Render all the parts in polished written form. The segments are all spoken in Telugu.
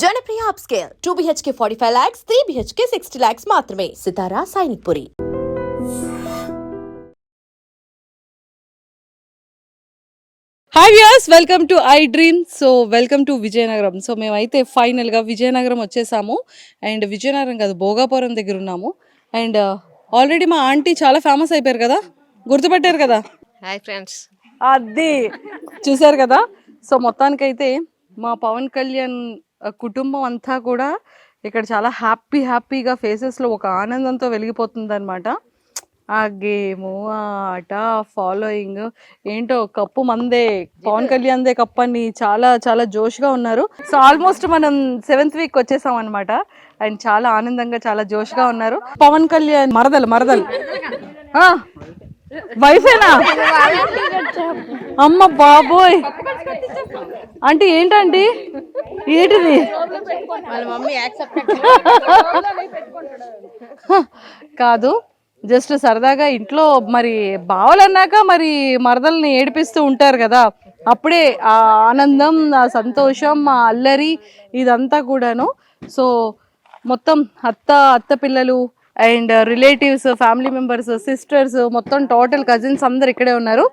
Janapriya upscale 2 BHK 45 lakhs, 3 BHK 60 lakhs మాత్రమే. Sitara Sainikpuri. Hi viewers, welcome to I dream. So welcome to Vizianagaram. So మేమైతే ఫైనల్గా విజయనగరం వచ్చేసాము. అండ్ విజయనగరం కాదు, భోగాపురం దగ్గర ఉన్నాము. అండ్ ఆల్రెడీ మా ఆంటీ చాలా ఫేమస్ అయిపోయారు కదా, గుర్తుపట్టారు కదా. Hi friends. అది చూసారు కదా. సో మొత్తానికైతే మా పవన్ కళ్యాణ్ కుటుంబం అంతా కూడా ఇక్కడ చాలా హ్యాపీగా ఫేసెస్లో ఒక ఆనందంతో వెలిగిపోతుంది అనమాట. ఆ గేము, ఆ ఆట, ఫాలోయింగ్ ఏంటో కప్పు మందే, పవన్ కళ్యాణ్దే కప్పు అని చాలా జోష్గా ఉన్నారు. సో ఆల్మోస్ట్ మనం 7th వీక్ వచ్చేసాం అనమాట. అండ్ చాలా ఆనందంగా చాలా జోష్గా ఉన్నారు. పవన్ కళ్యాణ్ మరదలు వైఫేనా? అమ్మ బాబోయ్, అంటే ఏంటండి ఏంటిది? కాదు, జస్ట్ సరదాగా ఇంట్లో మరి బావలన్నాక మరి మరదల్ని ఏడిపిస్తూ ఉంటారు కదా, అప్పుడే ఆ ఆనందం, ఆ సంతోషం, ఆ అల్లరి ఇదంతా కూడాను. సో మొత్తం అత్త పిల్లలు and relatives, family members, sisters, మొత్తం టోటల్ కజిన్స్ అందరు ఇక్కడే ఉన్నారు.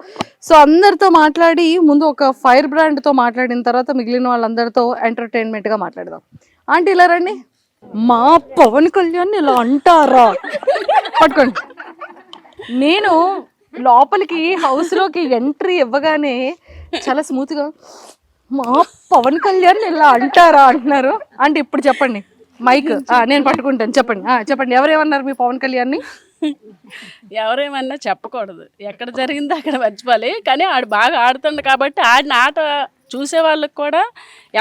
సో అందరితో మాట్లాడి ముందు ఒక ఫైర్ బ్రాండ్తో మాట్లాడిన తర్వాత మిగిలిన వాళ్ళందరితో ఎంటర్టైన్మెంట్గా మాట్లాడదాం. ఆంటీ ఇలా రండి. మా పవన్ కళ్యాణ్ ఇలా అంటారా? పట్టుకోండి. నేను లోపలికి హౌస్లోకి ఎంట్రీ ఇవ్వగానే చాలా స్మూత్గా మా పవన్ కళ్యాణ్ ఇలా అంటారా అంటున్నారు. అంటే ఇప్పుడు చెప్పండి, మైక్ నేను పట్టుకుంటాను, చెప్పండి ఎవరేమన్నారు మీ పవన్ కళ్యాణ్ని? ఎవరేమన్నా చెప్పకూడదు, ఎక్కడ జరిగిందో అక్కడ మర్చిపోవాలి. కానీ ఆడు బాగా ఆడుతుండు కాబట్టి ఆడిన ఆట చూసే వాళ్ళకి కూడా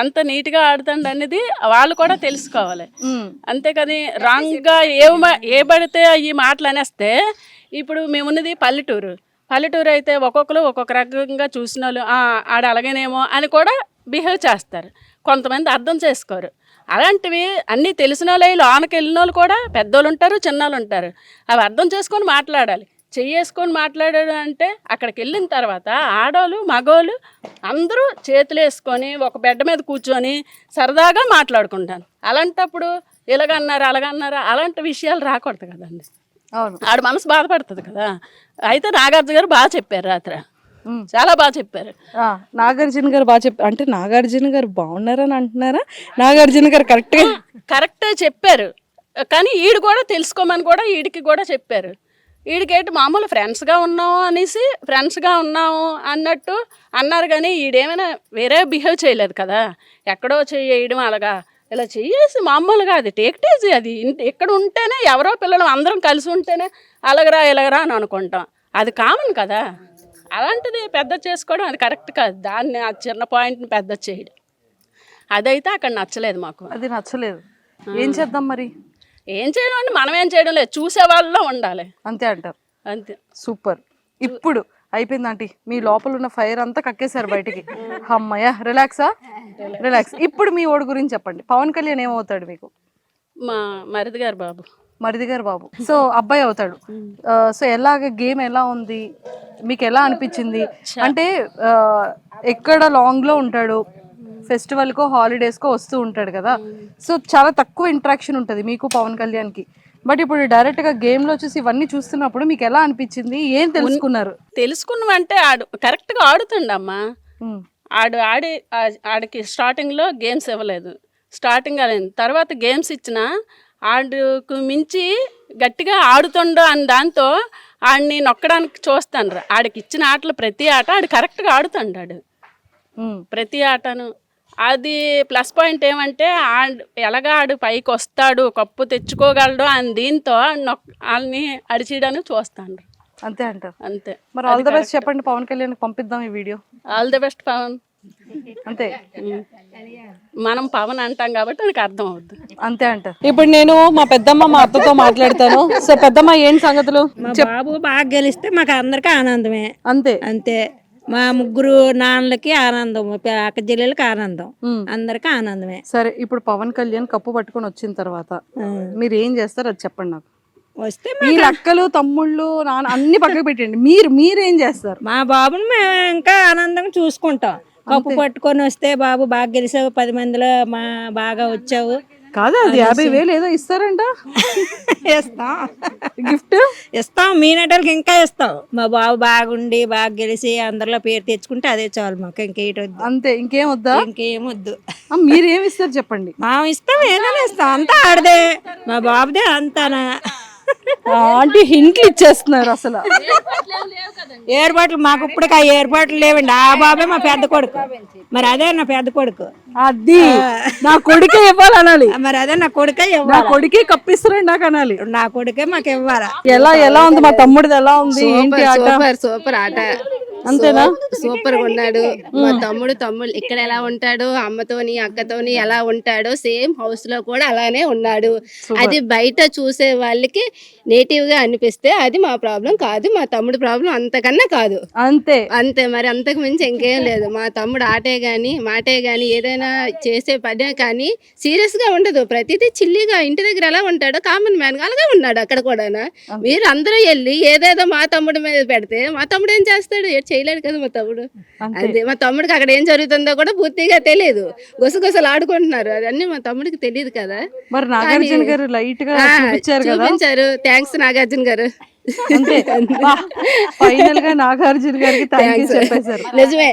ఎంత నీట్గా ఆడుతుండ అనేది వాళ్ళు కూడా తెలుసుకోవాలి. అంతేకాని రాంగ్గా ఏ పడితే ఈ మాటలు అనేస్తే, ఇప్పుడు మేమున్నది పల్లెటూరు అయితే ఒక్కొక్కరు ఒక్కొక్క రకంగా చూసిన వాళ్ళు ఆడ అలాగేనేమో అని కూడా బిహేవ్ చేస్తారు. కొంతమంది అర్థం చేసుకోరు. అలాంటివి అన్నీ తెలిసిన వాళ్ళు లోనకి వెళ్ళిన వాళ్ళు కూడా పెద్దోళ్ళు ఉంటారు, చిన్నోళ్ళు ఉంటారు. అవి అర్థం చేసుకొని మాట్లాడాలి. చెయ్యేసుకొని మాట్లాడాడు అంటే అక్కడికి వెళ్ళిన తర్వాత ఆడోళ్ళు మగోళ్ళు అందరూ చేతులు వేసుకొని ఒక బెడ్ మీద కూర్చొని సరదాగా మాట్లాడుకుంటాను. అలాంటప్పుడు ఇలాగన్నారు అలాగన్నారు అలాంటి విషయాలు రాకూడదు కదండి. అవును, ఆడ మనసు బాధపడుతుంది కదా. అయితే నాగార్జున గారు బాగా చెప్పారు, రాత్రి చాలా బాగా చెప్పారు. నాగార్జున గారు బాగా చెప్పారు. అంటే నాగార్జున గారు బాగున్నారని అంటున్నారా? నాగార్జున గారు కరెక్టే చెప్పారు. కానీ ఈడు కూడా తెలుసుకోమని కూడా ఈడికి కూడా చెప్పారు. ఈడికేంటి మామూలు ఫ్రెండ్స్గా ఉన్నాము అన్నట్టు అన్నారు. కానీ ఈడేమైనా వేరే బిహేవ్ చేయలేదు కదా. ఎక్కడో చేయడం అలాగా ఇలా చేసి మామూలుగా అది టేక్టేజీ, అది ఇక్కడ ఉంటేనే ఎవరో పిల్లలు అందరం కలిసి ఉంటేనే ఇలాగరా అని అనుకుంటాం. అది కామన్ కదా. అలాంటిది పెద్ద చేసుకోవడం అది కరెక్ట్ కాదు. దాన్ని ఆ చిన్న పాయింట్ని పెద్ద చేయడం అదైతే అక్కడ నచ్చలేదు మాకు. అది నచ్చలేదు. ఏం చేద్దాం మరి? ఏం చేయడం అంటే మనం ఏం చేయడం లేదు, చూసే వాళ్ళలో ఉండాలి అంతే అంటారు. అంతే. సూపర్. ఇప్పుడు అయిపోయింది ఆంటీ, మీ లోపల ఉన్న ఫైర్ అంతా కక్కేశారు బయటికి. అమ్మయ్య, రిలాక్స్. ఇప్పుడు మీ ఓడి గురించి చెప్పండి. పవన్ కళ్యాణ్ ఏమవుతాడు మీకు? మా మరిది గారు బాబు. సో అబ్బాయి అవుతాడు. సో ఎలాగ గేమ్ ఎలా ఉంది మీకు, ఎలా అనిపించింది? అంటే ఎక్కడ లాంగ్లో ఉంటాడు, ఫెస్టివల్కో హాలిడేస్కో వస్తూ ఉంటాడు కదా. సో చాలా తక్కువ ఇంటరాక్షన్ ఉంటుంది మీకు పవన్ కళ్యాణ్కి. బట్ ఇప్పుడు డైరెక్ట్గా గేమ్లో చూసి ఇవన్నీ చూస్తున్నప్పుడు మీకు ఎలా అనిపించింది? ఏం తెలుసుకున్నామంటే కరెక్ట్గా ఆడుతుండమ్మా. ఆడికి స్టార్టింగ్లో గేమ్స్ ఇవ్వలేదు, స్టార్టింగ్ అయింది. తర్వాత గేమ్స్ ఇచ్చిన ఆడుకు మించి గట్టిగా ఆడుతుండో అని దాంతో ఆడిని నొక్కడానికి చూస్తాను. ఆడికి ఇచ్చిన ఆటలు ప్రతి ఆట ఆడు కరెక్ట్గా ఆడుతుండాడు, ప్రతి ఆటను. అది ప్లస్ పాయింట్ ఏమంటే ఎలాగా ఆడు పైకి వస్తాడు, కప్పు తెచ్చుకోగలడు అని దీంతో వాళ్ళని అడిచేయడానికి చూస్తాను. అంతే అంటారు. అంతే. మరి ఆల్ ద బెస్ట్ చెప్పండి, పవన్ కళ్యాణ్ పంపిద్దాం ఈ video. All the best Pawan. అంతే, మనం పవన్ అంటాం కాబట్టి నాకు అర్థం అవుద్ది. అంతే అంటారు. ఇప్పుడు నేను మా పెద్దమ్మ మా అత్తతో మాట్లాడతాను. సో పెద్దమ్మ, ఏంటి సంగతులు? బాబు బాగా గెలిస్తే మాకు అందరికీ ఆనందమే. అంతే. మా ముగ్గురు నాన్నలకి ఆనందం, అక్క చెల్లెలకి ఆనందం, అందరికి ఆనందమే. సరే, ఇప్పుడు పవన్ కళ్యాణ్ కప్పు పట్టుకొని వచ్చిన తర్వాత మీరు ఏం చేస్తారు అది చెప్పండి నాకు. వస్తే మీ అక్కలు తమ్ముళ్ళు నాన్న అన్ని పక్కకు పెట్టండి, మీరేం చేస్తారు? మా బాబుని మేము ఇంకా ఆనందంగా చూసుకుంటాం. కప్పు పట్టుకొని వస్తే బాబు బాగా గెలిచావు 10 మందిలో బాగా వచ్చావు కాదు అది 50,000 ఏదో ఇస్తారంట ఇస్తాం గిఫ్ట్ ఇస్తాం మీనటోళ్ళకి ఇంకా ఇస్తాం మా బాబు బాగుండి బాగా గెలిచి అందరిలో పేరు తెచ్చుకుంటే అదే చాలు మాకు ఇంకేటొద్దు అంతే ఇంకేం వద్దా ఇంకేమొద్దు మీరు ఏమి ఇస్తారు చెప్పండి ఇస్తాం ఏదైనా ఇస్తాం అంతా ఆడదే మా బాబుదే అంతానా ఆంటీ హింట్లు ఇచ్చేస్తున్నారు అసలు ఏర్పాట్లు మాకు ఇప్పుడు ఆ ఏర్పాట్లు లేవండి ఆ బాబే మా పెద్ద కొడుకు మరి అదే నా పెద్ద కొడుకు అది నా కొడుకే ఇవ్వాలనాలి మరి అదే నా కొడుకే నా ఇవ్వాలి కొడుకే కప్పిస్తారండి నాకు అనాలి నా కొడుకే మాకు ఇవ్వాలా ఎలా ఉంది మా తమ్ముడిది ఎలా ఉంది ఏంటి ఆట సూపర్ ఆట అంతేనా సూపర్ గా ఉన్నాడు మా తమ్ముడు ఇక్కడ ఎలా ఉంటాడు అమ్మతోని అక్కతోని ఎలా ఉంటాడో సేమ్ హౌస్ లో కూడా అలానే ఉన్నాడు. అది బయట చూసే వాళ్ళకి నేటివ్ గా అనిపిస్తే అది మా ప్రాబ్లం కాదు, మా తమ్ముడు ప్రాబ్లం అంతకన్నా కాదు. అంతే మరి అంతకు మించి ఇంకేం లేదు. మా తమ్ముడు ఆటే గాని మాటే గాని ఏదైనా చేసే పనే కానీ సీరియస్ గా ఉండదు. ప్రతిదీ చిల్లిగా ఇంటి దగ్గర ఎలా ఉంటాడో కామన్ మ్యాన్ గా అలాగే ఉన్నాడు అక్కడ కూడా. మీరు అందరూ వెళ్ళి ఏదేదో మా తమ్ముడి మీద పెడితే మా తమ్ముడు ఏం చేస్తాడు? చేయలేడు కదా మా తమ్ముడు. అంతే మా తమ్ముడికి అక్కడ ఏం జరుగుతుందో కూడా పూర్తిగా తెలియదు. గుసగుసలు ఆడుకుంటున్నారు, అదన్నీ మా తమ్ముడికి తెలియదు కదా. మరి నాగార్జున గారు లైట్ గా చూపించారు. థ్యాంక్స్ నాగార్జున గారు. ఫైనల్ గా నాగార్జున గారికి థాంక్స్ చెప్పేశారు. నిజమే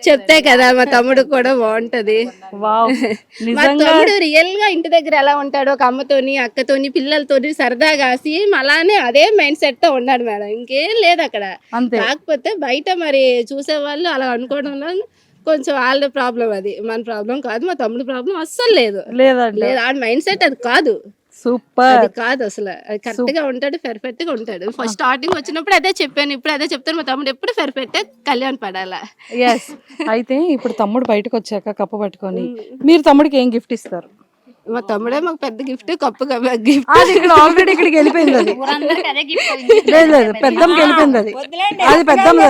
చెప్తే కదా మా తమ్ముడు కూడా బాగుంటది. మా తమ్ముడు రియల్ గా ఇంటి దగ్గర ఎలా ఉంటాడో ఒక అమ్మతోని అక్కతోని పిల్లలతోని సరదాగా సేమ్ అలానే అదే మైండ్ సెట్ తో ఉన్నాడు మేడం. ఇంకేం లేదు అక్కడ. కాకపోతే బయట మరి చూసే వాళ్ళు అలా అనుకోవడంలో కొంచెం వాళ్ళ ప్రాబ్లం, అది మన ప్రాబ్లం కాదు. మా తమ్ముడు ప్రాబ్లం అస్సలు లేదు. ఆ మైండ్ సెట్ అది కాదు. సూపర్ అది కాదు అసలు. కరెక్ట్ గా ఉంటాడు, పెర్ఫెక్ట్ గా ఉంటాడు. ఫస్ట్ స్టార్టింగ్ వచ్చినప్పుడు అదే చెప్పాను, ఇప్పుడు అదే చెప్తాను. మా తమ్ముడు ఎప్పుడు పెర్ఫెక్ట్ కళ్యాణ్ పడాలా. అయితే ఇప్పుడు తమ్ముడు బయటకు వచ్చాక కప్పు పట్టుకొని మీరు తమ్ముడికి ఏం గిఫ్ట్ ఇస్తారు? మా తమ్ముడే మాకు పెద్ద గిఫ్ట్, కప్పు గిఫ్ట్. అది ఇక్కడ ఆల్రెడీ ఇక్కడికి వెళ్ళిపోయింది. అది లేదు పెద్దమ్మకి వెళ్ళిపోయింది. అది పెద్దమ్మ.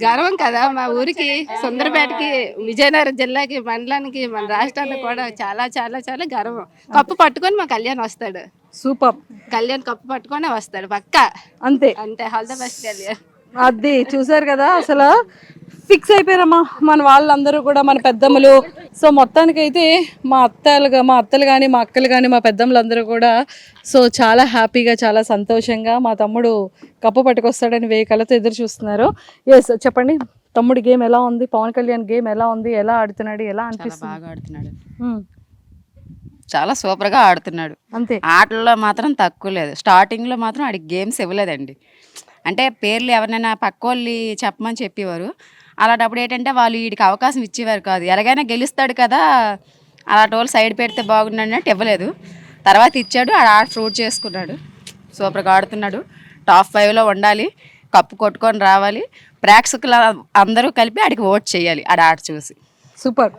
గర్వం కదా మా ఊరికి, సుందరపేటకి, విజయనగరం జిల్లాకి, మండలానికి, మన రాష్ట్రానికి కూడా చాలా చాలా చాలా గర్వం. కప్పు పట్టుకొని మా కళ్యాణ్ వస్తాడు. సూపర్. కళ్యాణ్ కప్పు పట్టుకొని వస్తాడు పక్కా. అంతే ఆల్ ద బెస్ట్ కళ్యాణ్. అది చూసారు కదా, అసలు ఫిక్స్ అయిపోయారమ్మా మన వాళ్ళందరూ కూడా, మన పెద్దమ్మలు. సో మొత్తానికైతే మా అత్తలు కానీ మా అక్కలు కానీ మా పెద్దమ్మలందరూ కూడా సో చాలా హ్యాపీగా చాలా సంతోషంగా మా తమ్ముడు కప్పు పట్టుకొస్తాడని వేకలతో ఎదురు చూస్తున్నారు. ఎస్ చెప్పండి, తమ్ముడి గేమ్ ఎలా ఉంది? పవన్ కళ్యాణ్ గేమ్ ఎలా ఉంది? ఎలా ఆడుతున్నాడు? ఎలా అనిపిస్తుంది? బాగా ఆడుతున్నాడు, చాలా సూపర్ గా ఆడుతున్నాడు. అంతే. ఆటల్లో మాత్రం తక్కువ లేదు. స్టార్టింగ్ లో మాత్రం ఆడికి గేమ్స్ ఇవ్వలేదండి. అంటే పేర్లు ఎవరినైనా పక్క వాళ్ళు చెప్పమని చెప్పేవారు. అలాంటప్పుడు ఏంటంటే వాళ్ళు వీడికి అవకాశం ఇచ్చేవారు కాదు. ఎలాగైనా గెలుస్తాడు కదా, అలాంటి వాళ్ళు సైడ్ పెడితే బాగుండన్నట్టు ఇవ్వలేదు. తర్వాత ఇచ్చాడు, ఆడ ఫ్రూట్ చేసుకున్నాడు. సూపర్గా ఆడుతున్నాడు. టాప్ 5లో ఉండాలి, కప్పు కొట్టుకొని రావాలి. ప్రేక్షకులు అందరూ కలిపి ఆడికి ఓట్ చేయాలి ఆడ చూసి. సూపర్.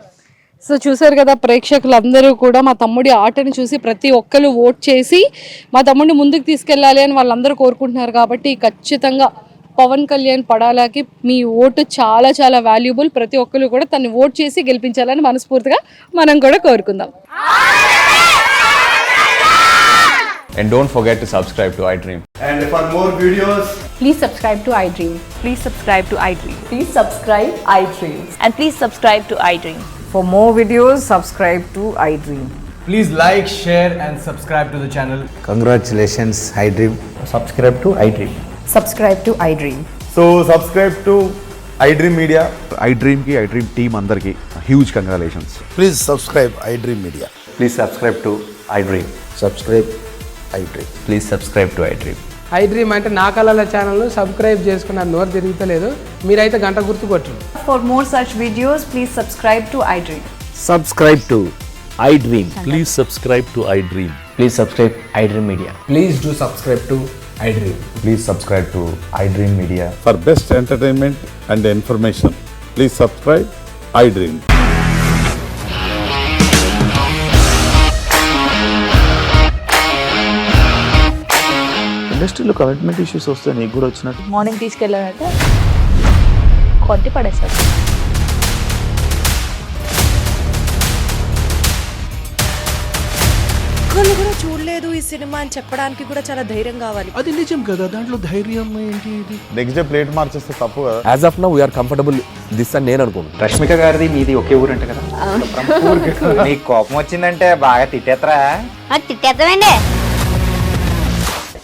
సో చూసారు కదా, ప్రేక్షకులందరూ కూడా మా తమ్ముడి ఆటను చూసి ప్రతి ఒక్కరు ఓట్ చేసి మా తమ్ముడిని ముందుకు తీసుకెళ్ళాలి అని వాళ్ళందరూ కోరుకుంటున్నారు. కాబట్టి ఖచ్చితంగా పవన్ కళ్యాణ్ పడాలాకి మీ ఓటు చాలా చాలా వాల్యుబుల్. ప్రతి ఒక్కరు కూడా తను ఓట్ చేసి గెలిపించాలని మనస్ఫూర్తిగా మనం కూడా కోరుకుందాం. And don't forget to subscribe to iDream. And for more videos, please subscribe to iDream. Please subscribe to iDream. Please subscribe iDream. And please subscribe to iDream. For more videos, subscribe to iDream. please like, share and subscribe to the channel. Congratulations, iDream. Subscribe to iDream. Subscribe to iDream. So subscribe to iDream Media. iDream ki iDream team andarki huge congratulations. Please subscribe iDream Media. Please subscribe to iDream. Subscribe iDream. Please subscribe to iDream. iDream అంటే నా కళల ఛానల్ను సబ్స్క్రైబ్ చేసుకున్న నోరు తిరుగుతలేదు, మీరైతే గంట గుర్తు కొట్టండి. For more such videos, please subscribe to iDream. Subscribe to iDream. Please subscribe to iDream. Please subscribe iDream Media. Please do subscribe to iDream. Please subscribe to iDream Media. For best entertainment and information, please subscribe iDream. ఇండస్ట్రీలో కమిట్మెంట్ ఇష్యూస్ వస్తే నీకు కూడా వచ్చినట్టు మార్నింగ్ తీసుకెళ్ళాలంటే కొట్టి పడేసాడు. ఒక్కళ్ళు కూడా చూడలేదు సినిమా అని చెప్పడానికి కూడా చాలా ధైర్యం కావాలి. అది నిజం కదా, దాంట్లో ధైర్యం ఏంటి? ఇది నెక్స్ట్ డే ప్లేట్ మార్చేస్తే తప్పు కదా. As of now we are comfortable this అని నేను అనుకుంటున్నాను. రష్మిక గారిది మీది ఒకే ఊరంట కదా. నీకు కోపం వచ్చిందంటే బాగా తిట్టేత్తరా? తిట్టేద్దామండి.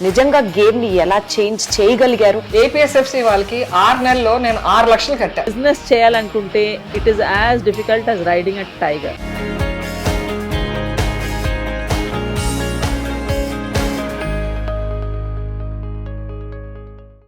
నిజంగా గేమ్ ని ఎలా చేంజ్ చేయగలిగారు? ఏపీఎస్ఎఫ్సి వాళ్ళకి 6 నెలల్లో నేను 6 లక్షలు కట్టా. బిజినెస్ చేయాలనుకుంటే it is as difficult as riding a tiger.